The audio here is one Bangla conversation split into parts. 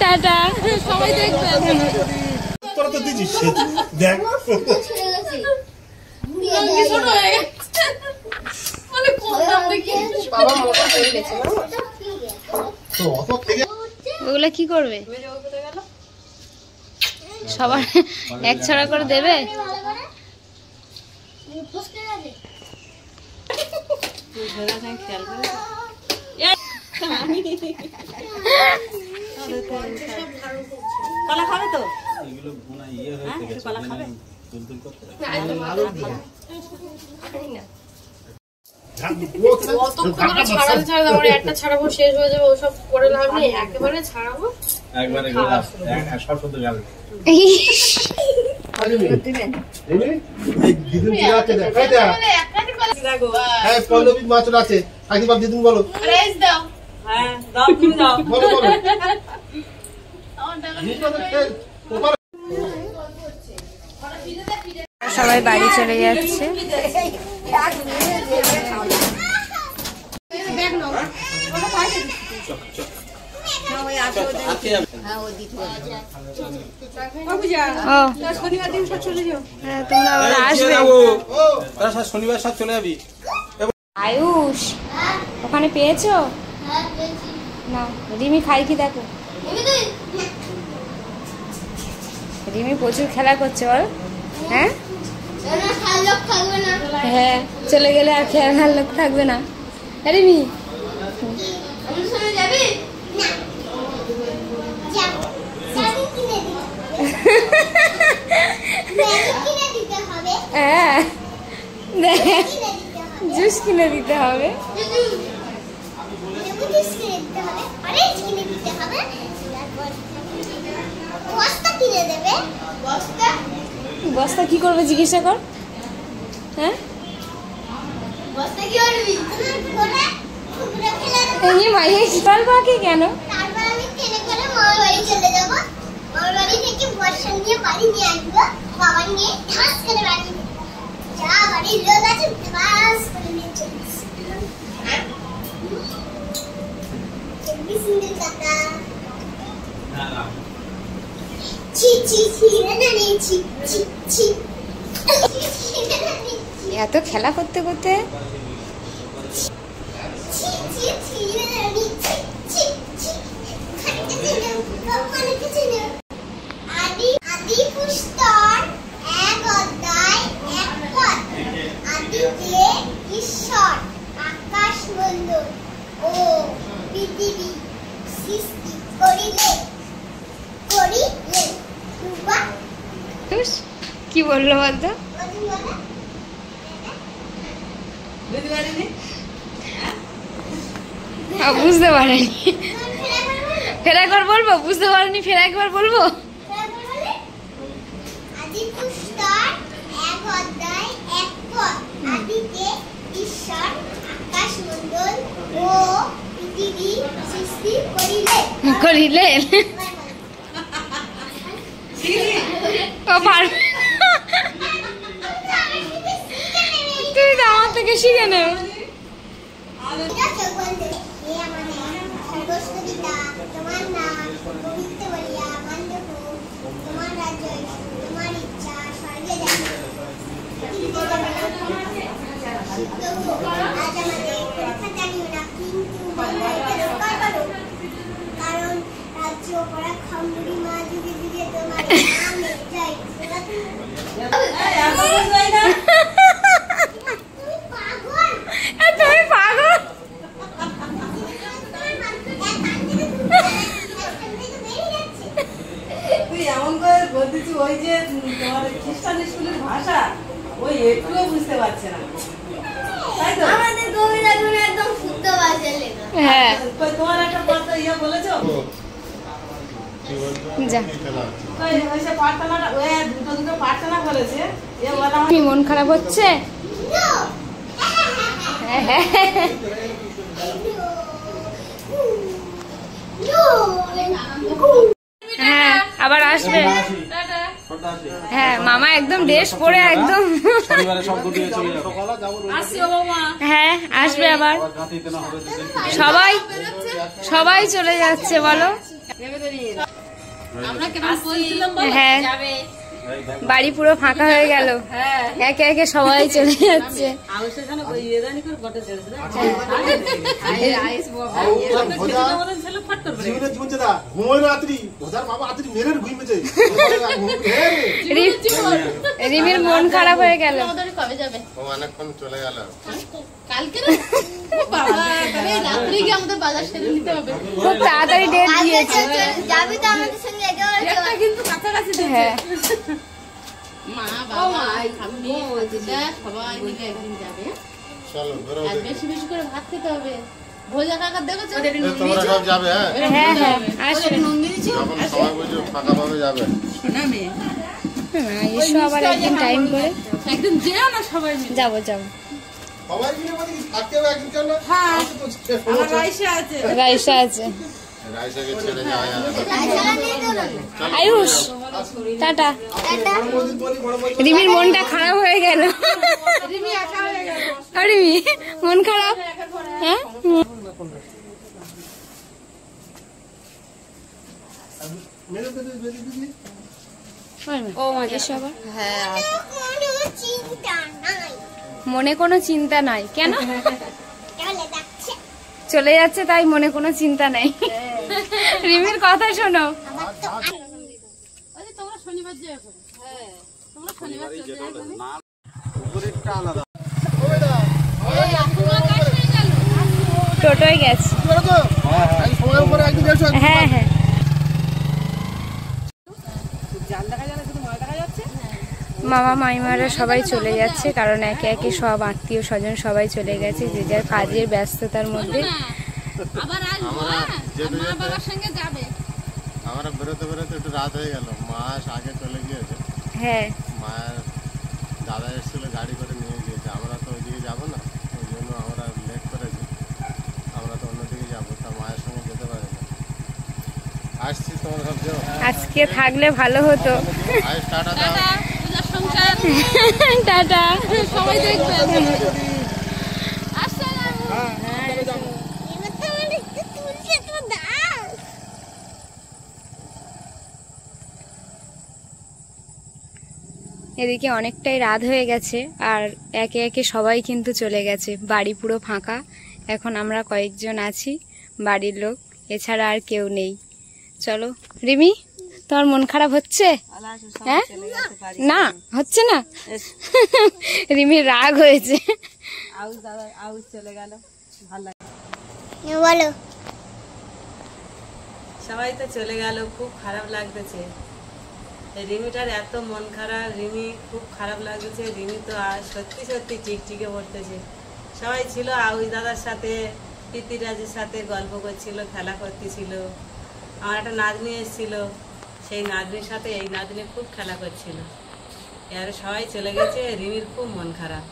টাটা, সবাই দেখবে। তোরা তো দিছিস দেখ ওগুলা কি করবে? সবার এক ছড়া করে দেবে। কলা খাবে তো? একটা ছাড়াবো, শেষ হয়ে যাবে, ওসব করে লাভ নেই, একেবারে ছাড়াবো একবারে। সবাই বাড়ি চলে যাচ্ছে। শনিবার সব চলে যাবি। আয়ুষ ওখানে পেয়েছো না? রিমি খাই কি দেখো। রিমি প্রচুর খেলা করছে বল। হ্যাঁ হ্যাঁ, চলে গেলে আর খেলার লোক থাকবে না। রিমি হ্যাঁ, জুস কিনে দিতে হবে। বস্তা কি করবে জিজ্ঞাসা কর। হ্যাঁ কেন? এত খেলা করতে করতে ঈশ্বর আকাশ মণ্ডল ও পৃথিবী সৃষ্টি করিলেন। কি বললো বলতো? বুঝতে পারেনি। ফের একবার বলবো? বুঝতে পারেনি, ফের একবার বলবো। ঈশ্বর আকাশ মণ্ডল ও পৃথিবী সৃষ্টি করিলেন। তুই তো আমার থেকে শিখে নেবে। কারণ রাজ্য পড়া খামুড়ি মা যুগে যুগে তোমার নামে জয়। তুমি পাগল। তুই এমন করে বলতেছি, ওই যে তোমার খ্রিস্টান স্কুলের ভাষা ওই একটুও বুঝতে পারছে না, তাই তো? আমাদের কবিতাগুলো একদম শুদ্ধ ভাষায় লেখা। হ্যাঁ, তোমার একটা কথা ইয়ে বলেছো যা প্রার্থনাটা, ওই দুটো প্রার্থনা করেছে। মন খারাপ হচ্ছে? হ্যাঁ, আবার আসবে। হ্যাঁ, মামা একদম ড্রেস পরে একদম। হ্যাঁ, আসবে আবার। সবাই চলে যাচ্ছে বলো। হ্যাঁ বাড়ি পুরো ফাঁকা হয়ে গেল, একে একে সবাই চলে যাচ্ছে। রিমির মন খারাপ হয়ে গেল। কবে যাবে? অনেকক্ষণ চলে গেল। কালকে রাত্রে গিয়ে আমাদের বাজার সেরে নিতে হবে। খুব তাড়াতাড়ি ডেট দিয়েছে। যাবি তো আমাদের সঙ্গে একেবারে কিন্তু কাছাকাছি। হ্যাঁ মা বাবা আপনি সবাই মিলে একদিন যাবে। চলো আর বেশি বেশি করে ভাত খেতে হবে। ভোজা কাকা দেখেছো? তোমরা সব যাবে? হ্যাঁ হ্যাঁ আসবে। যখন সবাই বুঝো ফাঁকা ভাবে যাবে। এসো আবার একদিন টাইম করে। একদিন যেও না সবাই মিলে। যাবো যাবো। সবাই মিলে মানে থাকতে হবে একদিন কেন? হ্যাঁ আমার রাইসা আছে। রাইসা আছে। রাইসাকে ছেড়ে যাওয়া যাবে। আয়ুষ টাটা। রিমির মনটা খারাপ হয়ে গেল। রিমি একা হয়ে গেল। রিমি মন খারাপ? হ্যাঁ ও এসো আবার। কোনো চিন্তা নাই। মনে কোনো চিন্তা নাই কেন? চলে যাচ্ছে। চলে যাচ্ছে তাই মনে কোনো চিন্তা নাই। রিমির কথা শোনো। তোমরা শনিবার যাবে। হ্যাঁ তোমরা শনিবার চলে যাবে। টোটোয় গেছে। হ্যাঁ হ্যাঁ মামা মাইমারা সবাই চলে যাচ্ছে, কারণ একে একে সব আত্মীয় স্বজন সবাই চলে গেছে যে যার কাজের ব্যস্ততার মধ্যে। আমরা বেরোতে বেরোতে একটু রাত হয়ে গেল। মাস আগে চলে গিয়েছে। হ্যাঁ মায়ের দাদা এসেছিল গাড়ি করে নিয়ে গিয়েছে। আমরা তো ওইদিকে যাবো না, ওই জন্য আমরা লেট করেছি। আমরা তো অন্যদিকে যাবো, তা মায়ের সঙ্গে যেতে পারি না। আসছি তোমার সব যাও। আজকে থাকলে ভালো হতো। আজ টাটা দাও। টাটা সবাই দেখবে। এদিকে অনেকটাই রাত হয়ে গেছে আর একে একে সবাই কিন্তু চলে গেছে। বাড়ি পুরো ফাঁকা। এখন আমরা কয়েকজন আছি বাড়ির লোক, এছাড়া আর কেউ নেই। চলো রিমি, তোমার মন খারাপ হচ্ছে? হ্যাঁ না হচ্ছে না। রিমির রাগ হয়েছে। আউস চলে গেল, ভালো লাগে। বলো সবাই তো চলে গেল, খুব খারাপ লাগতেছে। রিমিটার এত মন খারাপ, রিমি খুব খারাপ লাগতেছে। রিমি তো আর সত্যি সত্যি টিকটিকে পড়তেছে। সবাই ছিল আউস দাদার সাথে, প্রীতিরাজের সাথে গল্প করছিল, খেলা করতেছিল। আমার একটা নাতনি এসেছিল, সেই নাতনির সাথে এই নাতনি খুব খেলা করছিল। এবারে সবাই চলে গেছে, রিমির খুব মন খারাপ।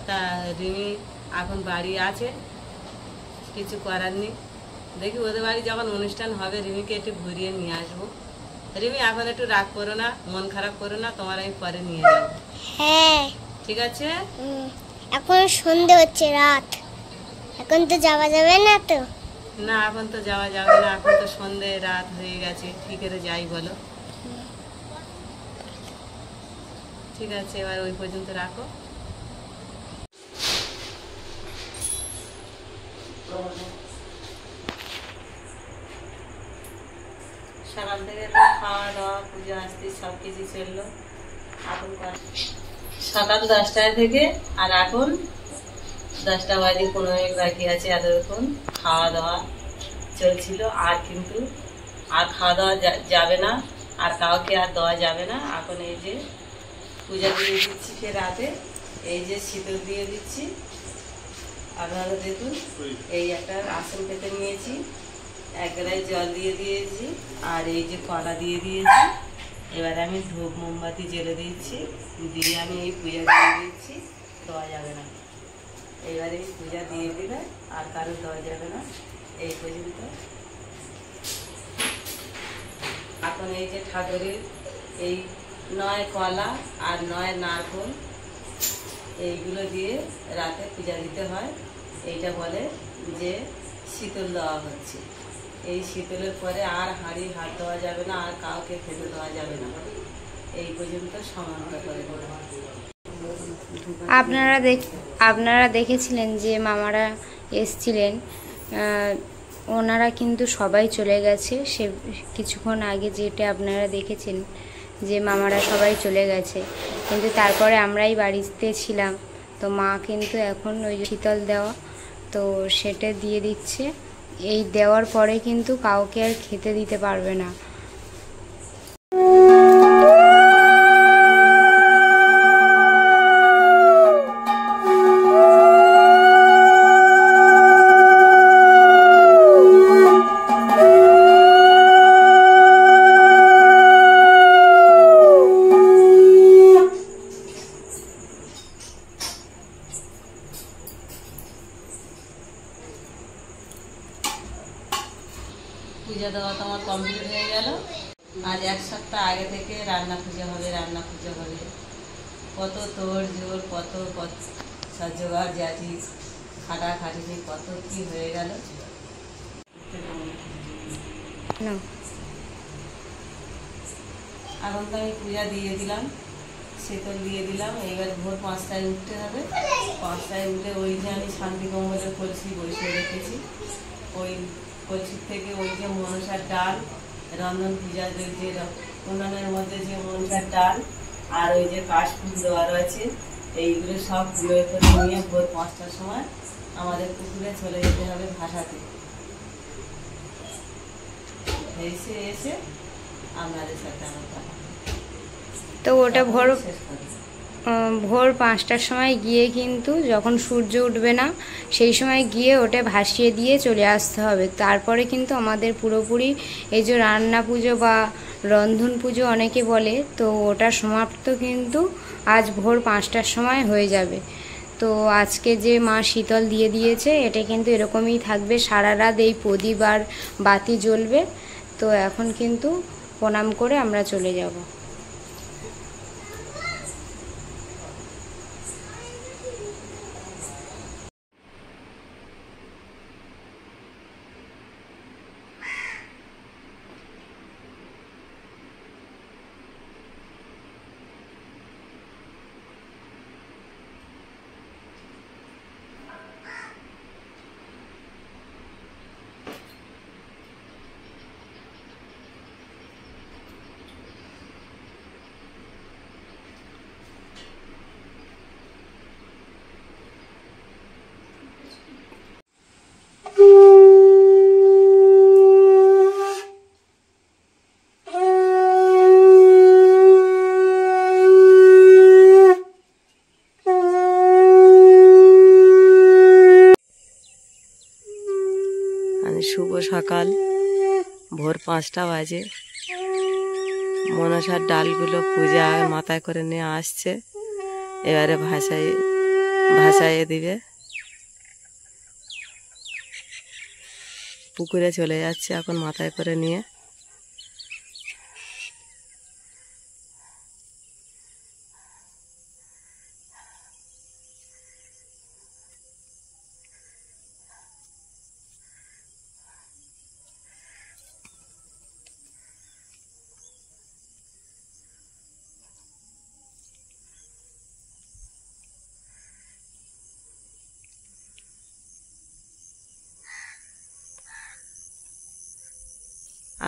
তা রিমি এখন বাড়ি আছে, কিছু করার নেই। দেখি ওদের বাড়ি যখন অনুষ্ঠান হবে রিমিকে একটু ঘুরিয়ে নিয়ে আসবো। রিমি এখন একটু রাগ করো না, মন খারাপ করো না, তোমার আমি পরে নিয়ে যাবো। হ্যাঁ ঠিক আছে? এখন সন্ধে হচ্ছে, রাত, এখন তো যাওয়া যাবে না তো। না এখন তো যাওয়া যাবে না, এখন তো সন্ধে রাত হয়ে গেছে। কি করে যাই বলো? ঠিক আছে এবার ওই পর্যন্ত রাখো। সকাল থেকে তো খাওয়া দাওয়া, পুজো আসতে সব কিছু চললো। এখন সকাল 10টায় থেকে আর এখন 10টা বাজে 15 মিনিট বাকি আছে। এতক্ষণ খাওয়া দাওয়া চলছিল, আর কিন্তু আর খাওয়া দাওয়া যাবে না, আর কাউকে আর দেওয়া যাবে না। এখন এই যে পূজা দিয়ে দিচ্ছি ফের রাতে, এই যে শীতল দিয়ে দিচ্ছি। আপনারা দেখুন, এই একটা আসন পেতে নিয়েছি, এক গ্লাস জল দিয়ে দিয়েছি, আর এই যে কড়া দিয়ে দিয়েছি। এবার আমি ধূপ মোমবাতি জ্বেলে দিচ্ছি, দিয়ে আমি এই পূজা দিয়ে দিচ্ছি। দেওয়া যাবে না, এবারে এই পূজা দিয়ে দিলে আর কারো দেওয়া যাবে না এই পর্যন্ত। এখন এই যে ঠাকুরের এই 9 কলা আর 9 নারকেল এইগুলো দিয়ে রাতে পূজা দিতে হয়। এইটা বলে যে শীতল দেওয়া হচ্ছে। এই শীতলের পরে আর হাঁড়ি হাত দেওয়া যাবে না, আর কাউকে খেতে দেওয়া যাবে না, এই পর্যন্ত সমাপ্ত করে দেবো। আপনারা দেখেছিলেন যে মামারা এসছিলেন, ওনারা কিন্তু সবাই চলে গেছে। সে কিছুক্ষণ আগে যেটা আপনারা দেখেছেন যে মামারা সবাই চলে গেছে, কিন্তু তারপরে আমরাই বাড়িতে ছিলাম। তো মা কিন্তু এখন ওই শীতল দেওয়া তো সেটা দিয়ে দিচ্ছে। এই দেওয়ার পরে কিন্তু কাউকে আর খেতে দিতে পারবে না। পূজা দেওয়া তো আমার কমপ্লিট হয়ে গেল। আজ 1 সপ্তাহ আগে থেকে রান্না পুজো হবে, রান্না পুজো হবে। কত তোড় জোর, কত জোগাড় জাতি, খাটাখাটি, কত কি হয়ে গেল। এখন তো আমি পূজা দিয়ে দিলাম, শীতল দিয়ে দিলাম। এবার ভোর 5টায় উঠতে হবে। 5টায় উঠে ওই যে আমি শান্তি কম্বলের কলসি বসিয়ে রেখেছি, ওই কলসির থেকে ওই যে মনসার ডাল, রন্ধন পূজার যে উনানের মধ্যে যে মনসার ডাল আর ওই যে কাশফুল দেওয়ার আছে, এইগুলো সব গুঁড়ো করে নিয়ে ভোর 5টার সময় আমাদের পুকুরে চলে যেতে হবে ভাসাতে। এসে আপনাদের সাথে আমার কথা। তো ওটা ভোর শেষ করে ভোর 5টার সময় গিয়ে কিন্তু যখন সূর্য উঠবে না সেই সময় গিয়ে ওটা ভাসিয়ে দিয়ে চলে আসতে হবে। তারপরে কিন্তু আমাদের পুরোপুরি এই যে রান্না পুজো বা রন্ধন পুজো অনেকে বলে, তো ওটা সমাপ্ত কিন্তু আজ ভোর 5টার সময় হয়ে যাবে। তো আজকে যে মা শীতল দিয়ে দিয়েছে এটা কিন্তু এরকমই থাকবে, সারা রাত এই প্রদীপ আর বাতি জ্বলবে। তো এখন কিন্তু প্রণাম করে আমরা চলে যাব। শুভ সকাল, ভোর 5টা বাজে। মনসার ডালগুলো পূজা মাথায় করে নিয়ে আসছে, এবারে ভাসাইয়ে দিবে। পুকুরে চলে যাচ্ছে এখন মাথায় করে নিয়ে।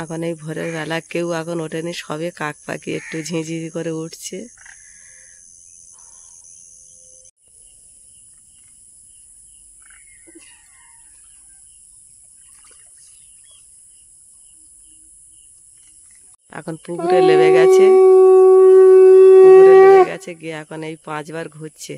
এখন এই ভোরের বেলা কেউ এখন ওঠেনি, সবে কাক পাখি একটু ঝিঁঝিঝি করে উঠছে। এখন পুকুরে লেবে গেছে, গিয়ে এখন এই 5 বার ঘুরছে।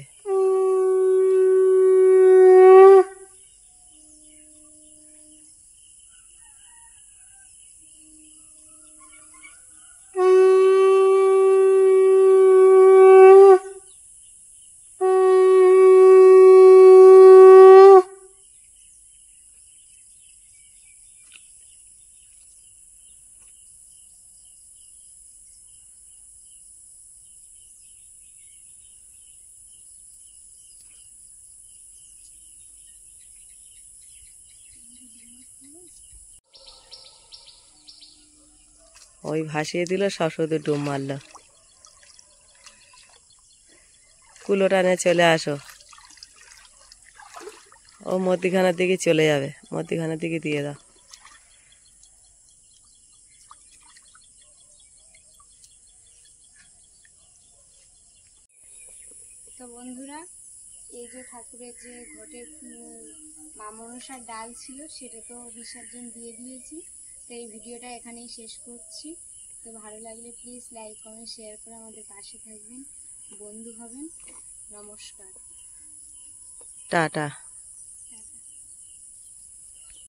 ওই ভাসিয়ে দিল, সব শুধু ডুব মারলো। কুলোটা নিয়ে চলে আসো। ও মধ্যিখানের দিকে চলে যাবে, মধ্যিখানের দিকে দিয়ে দাও। তো বন্ধুরা, এই যে ঠাকুরের যে ঘটের মা মনসার ডাল ছিল সেটা তো বিসর্জন দিয়ে দিয়েছি। তো এই ভিডিওটা এখানেই শেষ করছি। তো ভালো লাগলে প্লিজ লাইক কমেন্ট শেয়ার করে আমাদের পাশে থাকবেন, বন্ধু হবেন। নমস্কার, টাটা।